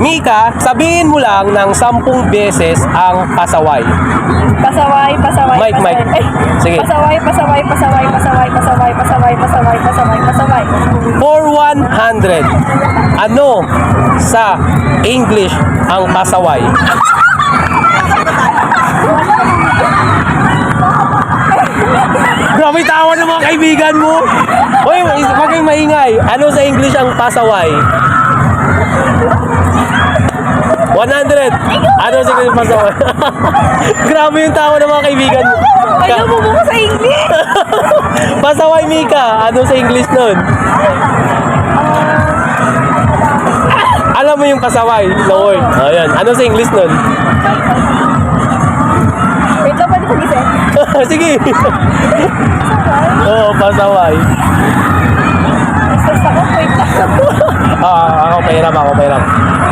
Mika, sabihin mo lang ng 10 beses ang pasaway. Pasaway, pasaway, Mike, pasaway. Mike. Ay, Sige. Pasaway, pasaway, pasaway, pasaway, pasaway, pasaway, pasaway, pasaway, pasaway. For 100, ano sa English ang pasaway? Grabe tawa ng mga kaibigan mo. Hoy, wag kayong maingay. Ano sa English ang pasaway? 100. Ano sa English pasaway? Grabe yung tawa ng mga kaibigan mo. Ay, nabubuko sa English. Pasaway, Mika. Ano sa English nun? Alam mo yung pasaway na word. Ayan. Ano sa English nun? Wait lang, pwede pag-isip. Sige. Oo, pasaway. Stress ako, wait lang. Ako pairam.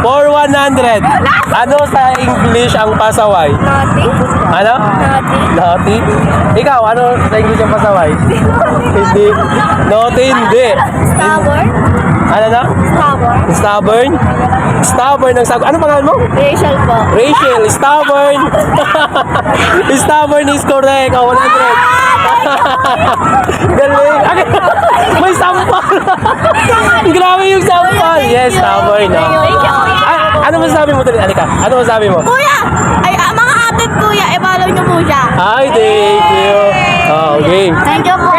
For 100, ano sa English ang pasaway? Nothing. Ano? Nothing. Naughty? Ikaw, ano sa English ang pasaway? Hindi. Naughty, hindi. Stubborn. Ano na? Stubborn. Stubborn? Stubborn ang sagot. Ano pangalan mo? Rachel po. Rachel, stubborn. Stubborn is correct. 100. Galing. May sampal. Grabe yung sampal. Yes, stubborn. No? Ano masasabi mo tuloy? Alika, ano masasabi mo? Kuya! Ay, mga atin kuya, i-follow niyo po siya. Ay, thank you. Okay. Thank you po.